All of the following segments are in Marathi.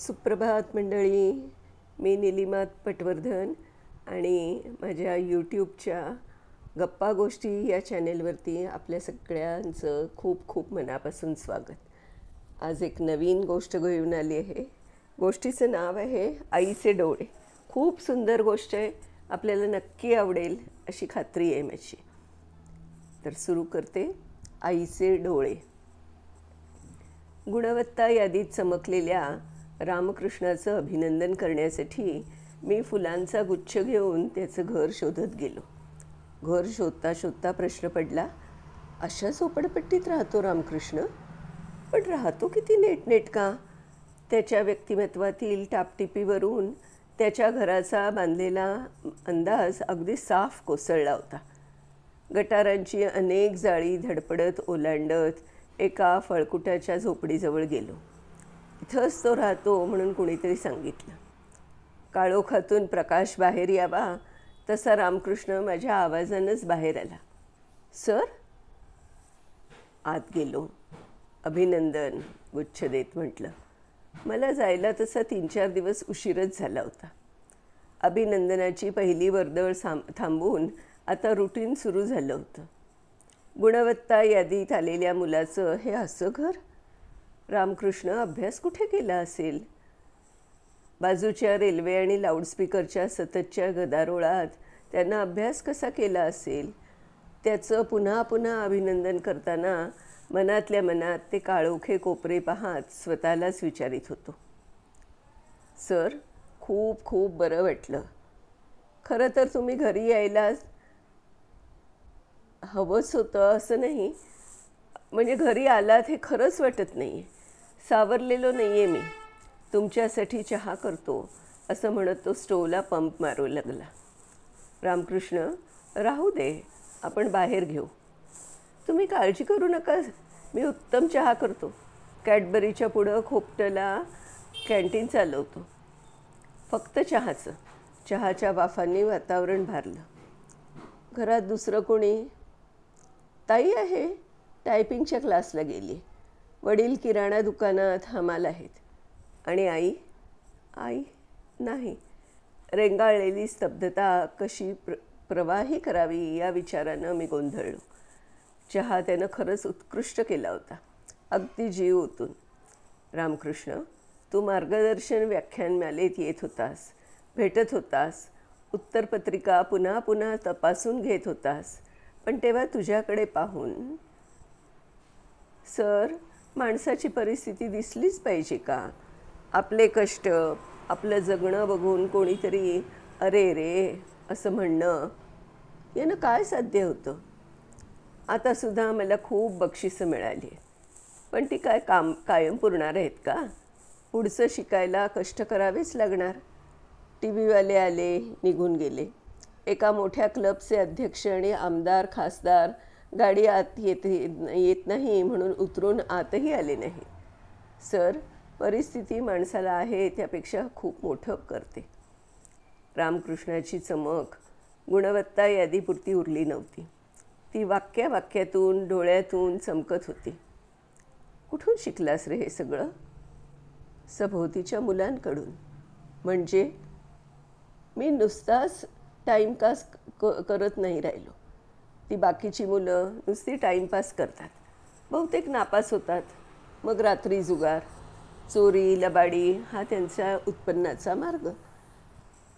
सुप्रभात मंडळी. मी निलिमा पटवर्धन आणि माझ्या यूट्यूबच्या गप्पा गोष्टी या चॅनेलवरती आपल्या सगळ्यांचं खूप खूप मनापासून स्वागत. आज एक नवीन गोष्ट घेऊन आली आहे. गोष्टीचं नाव आहे आईचे डोळे. खूप सुंदर गोष्ट आहे, आपल्याला नक्की आवडेल अशी खात्री आहे माझी. तर सुरू करते. आईचे डोळे. गुणवत्ता यादीत चमकलेल्या रामकृष्णाचं अभिनंदन करण्यासाठी मी फुलांचा गुच्छ घेऊन त्याचं घर शोधत गेलो. घर शोधता शोधता प्रश्न पडला, अशा झोपडपट्टीत राहतो रामकृष्ण? पण राहतो किती नेटनेटका. त्याच्या व्यक्तिमत्वातील टापटिपीवरून त्याच्या घराचा बांधलेला अंदाज अगदी साफ कोसळला होता. गटारांची अनेक जाळी धडपडत ओलांडत एका फळकुटाच्या झोपडीजवळ गेलो. इथंच तो राहतो म्हणून कुणीतरी सांगितलं. काळोखातून प्रकाश बाहेर यावा तसा रामकृष्ण माझ्या आवाजानंच बाहेर आला. सर? आत गेलो. अभिनंदन गुच्छ देत म्हटलं. मला जायला तसा 3-4 दिवस उशीरच झाला होता. अभिनंदनाची पहिली वर्दळ थांबून आता रुटीन सुरू झालं होतं. गुणवत्ता यादीत आलेल्या मुलाचं हे असं घर? रामकृष्ण अभ्यास कुठे केला असेल? बाजूच्या रेल्वे आणि लाऊडस्पीकरच्या सततच्या गदारोळात त्यानं अभ्यास कसा केला असेल? त्याचं पुन्हा पुन्हा अभिनंदन करताना मनातल्या मनात ते काळोखे कोपरे पाहत स्वतःलाच विचारित होतो. सर, खूप खूप बरं वाटलं. खरं तर तुम्ही घरी यायला हवंच होतं असं नाही, म्हणजे घरी आलात हे खरंच वाटत नाही आहे. सावरलेलो नाही आहे मी. तुमच्यासाठी चहा करतो असं म्हणत तो स्टोवला पंप मारू लागला. रामकृष्ण, राहू दे, आपण बाहेर घेऊ. तुम्ही काळजी करू नका, मी उत्तम चहा करतो. कॅडबरीच्या पुढं खोपटला कॅन्टीन चालवतो. फक्त चहाचं. चहाच्या वाफांनी वातावरण भारलं. घरात दुसरं कोणी? ताई आहे, टायपिंगच्या क्लासला गेली. वडील किराणा दुकानात हमाल आहेत. आणि आई? आई नाही. रेंगाळलेली स्तब्धता कशी प्रवाही करावी या विचारानं मी गोंधळलो. चहा त्यानं खरंच उत्कृष्ट केला होता, अगदी जीव ओतून. रामकृष्ण, तू मार्गदर्शन व्याख्यानमालेत येत होतास, भेटत होतास, उत्तरपत्रिका पुन्हा पुन्हा तपासून घेत होतास, पण तेव्हा तुझ्याकडे पाहून सर, माणसाची परिस्थिती दिसलीच पाहिजे का? आपले कष्ट, आपलं जगणं बघून कोणीतरी अरे रे असं म्हणणं यानं काय साध्य होतं? आतासुद्धा मला खूप बक्षिसं मिळाली आहेत, पण ती काय कायम पुरणार आहेत का? पुढचं शिकायला कष्ट करावेच लागणार. TV वाले आले, निघून गेले. एका मोठ्या क्लबचे अध्यक्ष आणि आमदार खासदार गाडी आत येत नाही म्हणून उतरून आतही आले नाही. सर, परिस्थिती माणसाला आहे त्यापेक्षा खूप मोठं करते. रामकृष्णाची चमक गुणवत्ता यादीपुरती उरली नव्हती. ती वाक्यातून डोळ्यातून चमकत होती. कुठून शिकलास रे हे सगळं? सभोवतीच्या मुलांकडून. म्हणजे? मी नुसताच टाईमपास करत नाही राहिलो. ती बाकीची मुलं नुसती टाईमपास करतात, बहुतेक नापास होतात. मग रात्री जुगार, चोरी, लबाडी हा त्यांचा उत्पन्नाचा मार्ग.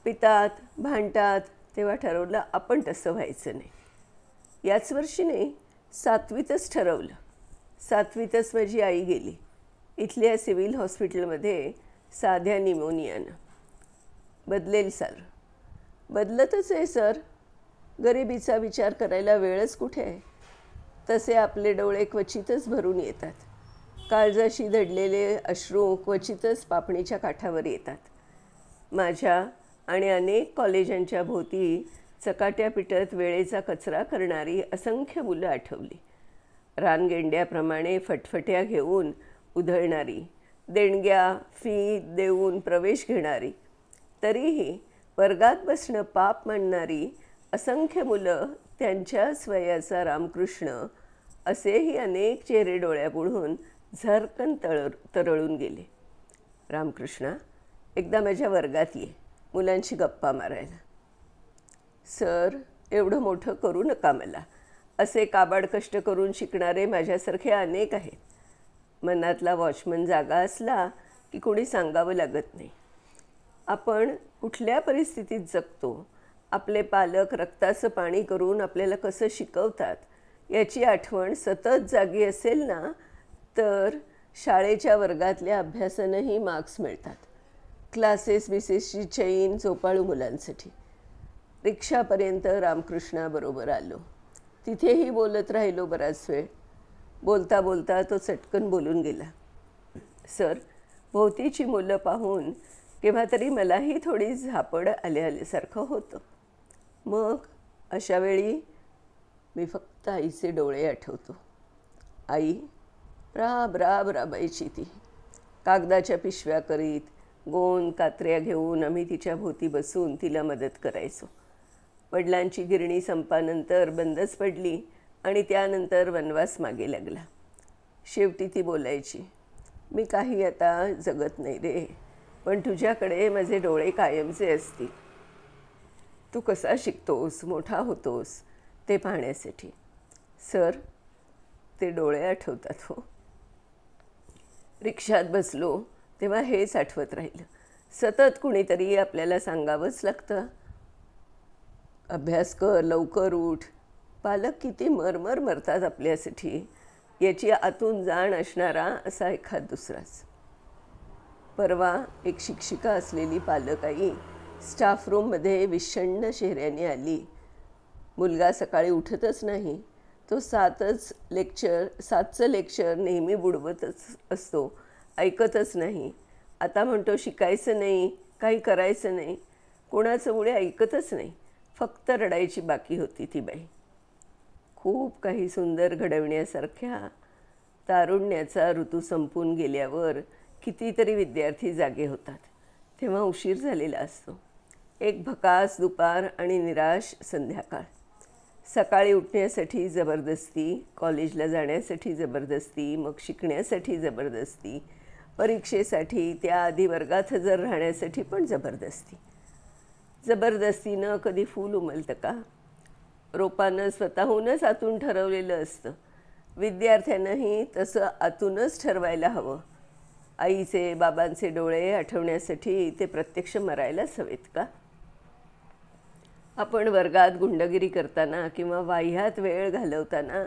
पितात, भांडतात. तेव्हा ठरवलं आपण तसं व्हायचं नाही. याच वर्षी नाही, 7वीतच ठरवलं. 7वीतच माझी आई गेली, इथल्या सिव्हिल हॉस्पिटलमध्ये साध्या निमोनियानं. बदलेल सर. बदलतच आहे सर. गरिबीचा विचार करायला वेळच कुठे आहे? तसे आपले डोळे क्वचितच भरून येतात. काळजाशी दडलेले अश्रू क्वचितच पापणीच्या काठावर येतात. माझ्या आणि अनेक कॉलेजांच्या भोवती चकाट्या पिटत वेळेचा कचरा करणारी असंख्य मुलं आठवली. रानगेंड्याप्रमाणे फटफट्या घेऊन उधळणारी, देणग्या फी देऊन प्रवेश घेणारी, तरीही वर्गात बसणं पाप मानणारी असंख्य मुलं, त्यांच्याच वयाचा रामकृष्ण, असेही अनेक चेहरे डोळ्यापुढून झरकन तरळून गेले. रामकृष्णा, एकदा माझ्या वर्गात ये, मुलांशी गप्पा मारायला. सर, एवढं मोठं करू नका मला. असे काबाड कष्ट करून शिकणारे माझ्यासारखे अनेक आहेत. मनातला वॉचमन जागा असला की कोणी सांगावं लागत नाही. आपण कुठल्या परिस्थितीत जगतो, आपले पालक रक्ताचं पाणी करून आपल्याला कसं शिकवतात याची आठवण सतत जागी असेल ना, तर शाळेच्या वर्गातल्या अभ्यासानंही मार्क्स मिळतात. क्लासेस बिसेसची चैन झोपाळू मुलांसाठी. रिक्षापर्यंत रामकृष्णाबरोबर आलो. तिथेही बोलत राहिलो बराच वेळ. बोलता बोलता तो चटकन बोलून गेला. सर, भोवतीची मुलं पाहून केव्हा तरी मलाही थोडी झापड आल्यासारखं होतं. मग अशा वेळी मी फक्त आईचे डोळे आठवतो. आई राब राब राबायची ती. कागदाच्या पिशव्या करीत, गोंद कात्र्या घेऊन आम्ही तिच्या भोवती बसून तिला मदत करायचो. वडिलांची गिरणी संपानंतर बंदच पडली आणि त्यानंतर वनवास मागे लागला. शेवटी ती बोलायची, मी काही आता जगत नाही रे, पण तुझ्याकडे माझे डोळे कायमचे असतील. तू कसा शिकतोस, मोठा होतोस ते पाहण्यासाठी. सर, ते डोळे आठवतात हो. रिक्षात बसलो तेव्हा हेच आठवत राहिलं. सतत कुणीतरी आपल्याला सांगावंच लागतं, अभ्यास कर, लवकर उठ. पालक किती मरमर मरतात आपल्यासाठी याची आतून जाण असणारा असा एखाद दुसराच. परवा एक शिक्षिका असलेली पालक आई स्टाफ रूममध्ये विषण्ण चेहऱ्याने आली. मुलगा सकाळी उठतच नाही. तो 7चं लेक्चर नेहमी बुडवतच असतो, ऐकतच नाही. आता म्हणतो शिकायचं नाही, काही करायचं नाही. कोणाचं मुळे ऐकतच नाही. फक्त रडायची बाकी होती ती बाई. खूप काही सुंदर घडविण्यासारख्या तारुण्याचा ऋतू संपून गेल्यावर कितीतरी विद्यार्थी जागे होतात. तेव्हा उशीर झालेला असतो. एक भकास दुपार आणि निराश संध्याकाळ. सकाळी उठण्यासाठी जबरदस्ती, कॉलेजला जाण्यासाठी जबरदस्ती, मग शिकण्यासाठी जबरदस्ती, परीक्षेसाठी, त्याआधी वर्गात हजर राहण्यासाठी पण जबरदस्ती. जबरदस्तीनं कधी फूल उमलतं का? रोपानं स्वतःहूनच आतून ठरवलेलं असतं. विद्यार्थ्यांनाही तसं आतूनच ठरवायला हवं. आईचे बाबांचे डोळे आठवण्यासाठी ते प्रत्यक्ष मरायलाच हवेत का? आपण वर्गात गुंडगिरी करताना किंवा वाह्यात वेळ घालवताना,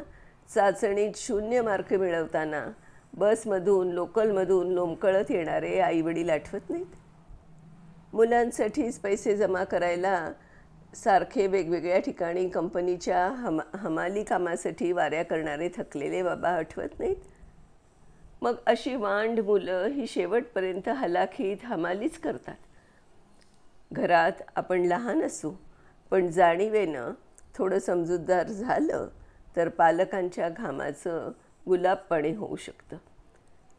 चाचणीत 0 मार्क मिळवताना, बसमधून लोकलमधून लोंबकळत येणारे आईवडील आठवत नाहीत? मुलांसाठीच पैसे जमा करायला सारखे वेगवेगळ्या ठिकाणी कंपनीच्या हमाली कामासाठी वाऱ्या करणारे थकलेले बाबा आठवत नाहीत? मग अशी वांड मुलं ही शेवटपर्यंत हलाखीत हमालीच करतात. घरात आपण लहान असू, पण जाणीवेनं थोडं समजूतदार झालं तर पालकांच्या घामाचं गुलाबपाणी होऊ शकतं.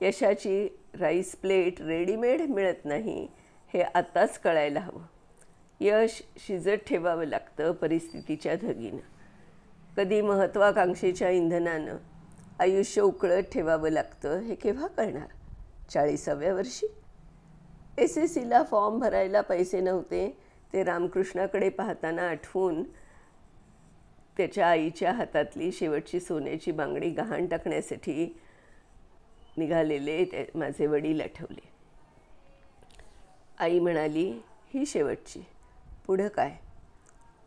यशाची राईस प्लेट रेडीमेड मिळत नाही हे आत्ताच कळायला हवं. यश शिजत ठेवावं लागतं परिस्थितीच्या धगीनं. कधी महत्त्वाकांक्षेच्या इंधनानं आयुष्य उकळत ठेवावं लागतं हे केव्हा कळणार? 40व्या वर्षी? SSCला फॉर्म भरायला पैसे नव्हते ते रामकृष्णाकडे पाहताना आठवून त्याच्या आईच्या हातातली शेवटची सोन्याची बांगडी गहाण टाकण्यासाठी निघालेले माझे वडील आठवले. आई म्हणाली, ही शेवटची, पुढं काय?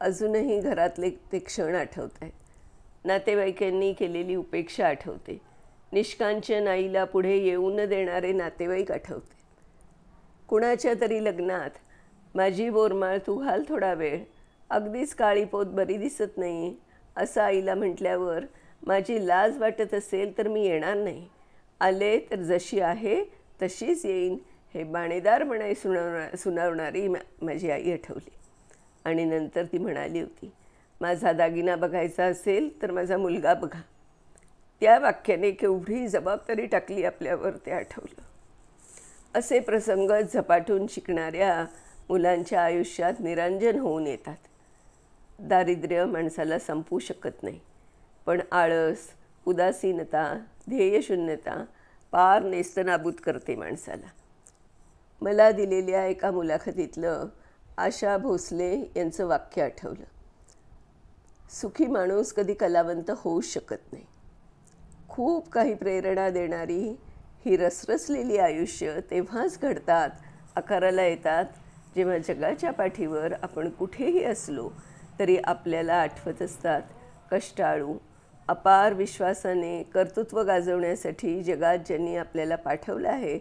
अजूनही घरातले ते क्षण आठवत आहेत. नातेवाईकांनी केलेली उपेक्षा आठवते. निष्कांचन आईला पुढे येऊ न देणारे नातेवाईक आठवते. कुणाच्या तरी लग्नात माझी बोरमाळ तू घाल थोडा वेळ, अगदीच काळी पोत बरी दिसत नाही असं आईला म्हटल्यावर माझी लाज वाटत असेल तर मी येणार नाही. आले तर जशी आहे तशीच येईन हे बाणेदार म्हणाई सुनावणारी माझी आई आठवली. आणि नंतर ती म्हणाली होती, माझा दागिना बघायचा असेल तर माझा मुलगा बघा. त्या वाक्याने केवढी जबाबदारी टाकली आपल्यावर ते आठवलं. असे प्रसंग झपाटून शिकणाऱ्या मुलांच्या आयुष्यात निरंजन होऊन येतात. दारिद्र्य माणसाला संपवू शकत नाही, पण आळस, उदासीनता, ध्येयशून्यता पार नेस्तनाबूत करते माणसाला. मला दिलेल्या एका मुलाखतीतलं आशा भोसले यांचं वाक्य आठवलं. सुखी माणूस कधी कलावंत होऊ शकत नाही. खूप काही प्रेरणा देणारी ही रसरसलेली आयुष्य तेव्हाच घडतात, आकाराला येतात, जेव्हा जगाच्या पाठीवर आपण कुठेही असलो तरी आपल्याला आठवत असतात कष्टाळू, अपार विश्वासाने कर्तृत्व गाजवण्यासाठी जगात ज्यांनी आपल्याला पाठवलं आहे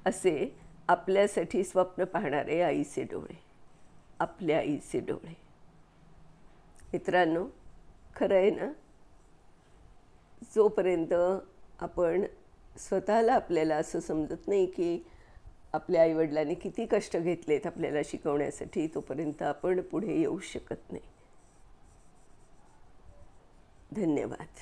असे आपल्यासाठी स्वप्न पाहणारे आईचे डोळे, आपल्या आईचे डोळे. मित्रांनो, खरं आहे ना, जोपर्यंत आपण स्वतःला आपल्याला असं समजत नाही की आपल्या आईवडिलांनी किती कष्ट घेतलेत आपल्याला शिकवण्यासाठी, तोपर्यंत आपण पुढे येऊ शकत नाही. धन्यवाद.